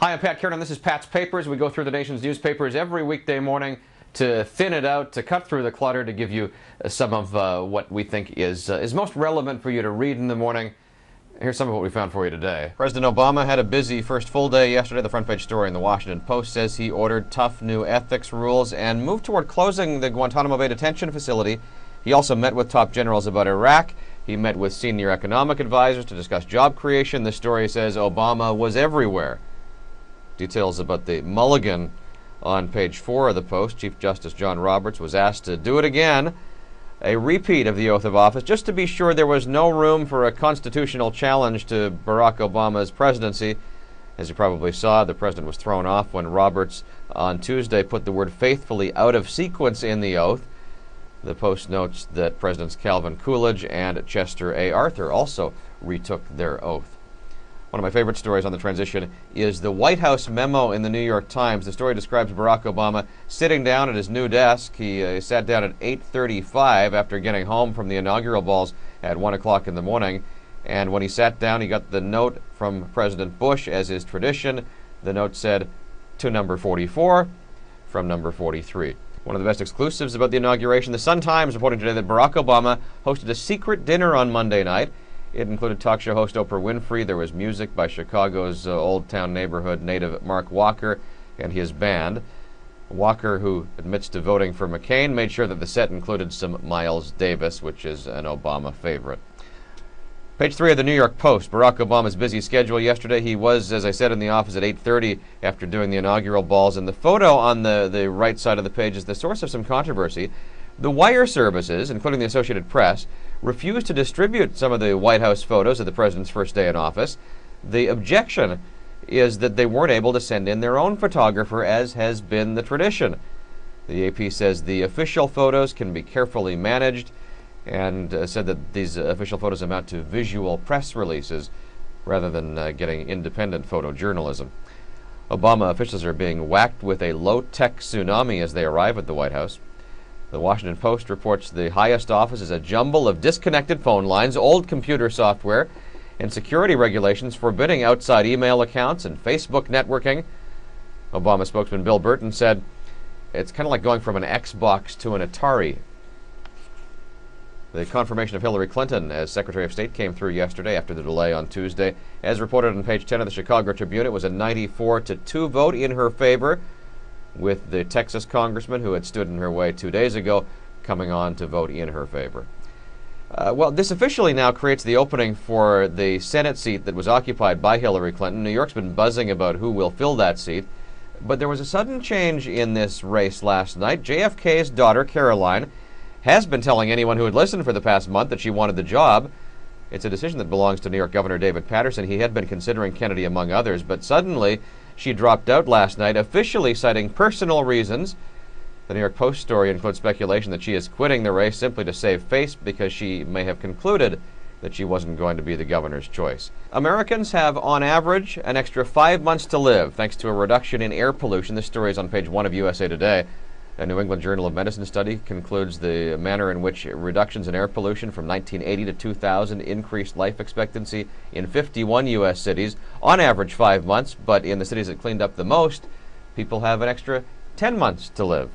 Hi, I'm Pat Kiernan. This is Pat's Papers. We go through the nation's newspapers every weekday morning to thin it out, to cut through the clutter, to give you some of what we think is most relevant for you to read in the morning. Here's some of what we found for you today. President Obama had a busy first full day yesterday. The front page story in the Washington Post says he ordered tough new ethics rules and moved toward closing the Guantanamo Bay detention facility. He also met with top generals about Iraq. He met with senior economic advisors to discuss job creation. The story says Obama was everywhere. Details about the mulligan on page 4 of the Post. Chief Justice John Roberts was asked to do it again, a repeat of the oath of office, just to be sure there was no room for a constitutional challenge to Barack Obama's presidency. As you probably saw, the president was thrown off when Roberts on Tuesday put the word faithfully out of sequence in the oath. The Post notes that Presidents Calvin Coolidge and Chester A. Arthur also retook their oath. One of my favorite stories on the transition is the White House memo in the New York Times. The story describes Barack Obama sitting down at his new desk. He sat down at 8:35 after getting home from the inaugural balls at 1 o'clock in the morning. And when he sat down, he got the note from President Bush, as is tradition. The note said, "To number 44 from number 43. One of the best exclusives about the inauguration, the Sun-Times reporting today that Barack Obama hosted a secret dinner on Monday night. It included talk show host Oprah Winfrey. There was music by Chicago's Old Town neighborhood native Mark Walker and his band. Walker, who admits to voting for McCain, made sure that the set included some Miles Davis, which is an Obama favorite. Page 3 of the New York Post. Barack Obama's busy schedule yesterday. He was, as I said, in the office at 8:30 after doing the inaugural balls. And the photo on the right side of the page is the source of some controversy. The wire services, including the Associated Press, refused to distribute some of the White House photos of the president's first day in office. The objection is that they weren't able to send in their own photographer, as has been the tradition. The AP says the official photos can be carefully managed, and said that these official photos amount to visual press releases rather than getting independent photojournalism. Obama officials are being whacked with a low-tech tsunami as they arrive at the White House. The Washington Post reports the highest office is a jumble of disconnected phone lines, old computer software, and security regulations forbidding outside email accounts and Facebook networking. Obama spokesman Bill Burton said, "It's kind of like going from an Xbox to an Atari." The confirmation of Hillary Clinton as Secretary of State came through yesterday after the delay on Tuesday. As reported on page 10 of the Chicago Tribune, it was a 94-2 vote in her favor, with the Texas congressman who had stood in her way 2 days ago coming on to vote in her favor. Well, this officially now creates the opening for the Senate seat that was occupied by Hillary Clinton. New York's been buzzing about who will fill that seat. But there was a sudden change in this race last night. JFK's daughter, Caroline, has been telling anyone who had listened for the past month that she wanted the job. It's a decision that belongs to New York Governor David Paterson. He had been considering Kennedy among others, but suddenly she dropped out last night, officially citing personal reasons. The New York Post story includes speculation that she is quitting the race simply to save face because she may have concluded that she wasn't going to be the governor's choice. Americans have, on average, an extra 5 months to live thanks to a reduction in air pollution. This story is on page 1 of USA Today. A New England Journal of Medicine study concludes the manner in which reductions in air pollution from 1980 to 2000 increased life expectancy in 51 U.S. cities, on average 5 months, but in the cities that cleaned up the most, people have an extra 10 months to live.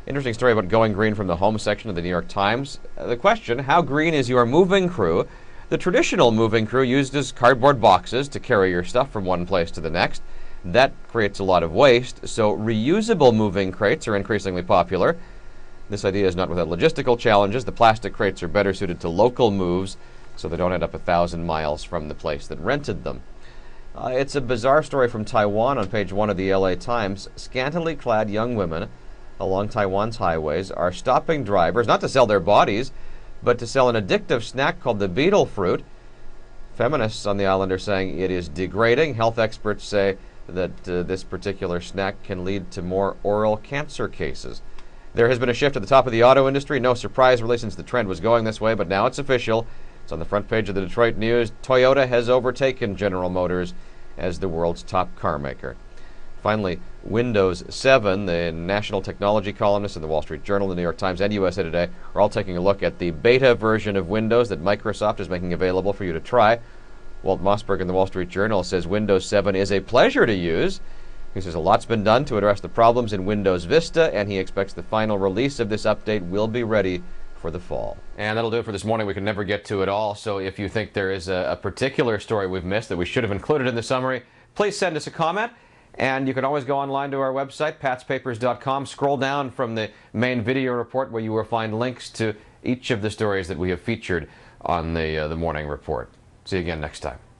Interesting story about going green from the home section of the New York Times. The question, how green is your moving crew? The traditional moving crew uses cardboard boxes to carry your stuff from one place to the next. That creates a lot of waste, so reusable moving crates are increasingly popular. This idea is not without logistical challenges. The plastic crates are better suited to local moves, so they don't end up 1,000 miles from the place that rented them. It's a bizarre story from Taiwan on page 1 of the LA Times. Scantily clad young women along Taiwan's highways are stopping drivers, not to sell their bodies, but to sell an addictive snack called the beetle fruit. Feminists on the island are saying it is degrading. Health experts say that this particular snack can lead to more oral cancer cases. There has been a shift at the top of the auto industry. No surprise, really, since the trend was going this way, but now it's official. It's on the front page of the Detroit News. Toyota has overtaken General Motors as the world's top car maker. Finally, Windows 7, the national technology columnists in the Wall Street Journal, the New York Times, and USA Today are all taking a look at the beta version of Windows that Microsoft is making available for you to try. Walt Mossberg in the Wall Street Journal says Windows 7 is a pleasure to use. He says a lot's been done to address the problems in Windows Vista, and he expects the final release of this update will be ready for the fall. And that'll do it for this morning. We can never get to it all, so if you think there is a particular story we've missed that we should have included in the summary, please send us a comment. And you can always go online to our website, patspapers.com. Scroll down from the main video report where you will find links to each of the stories that we have featured on the morning report. See you again next time.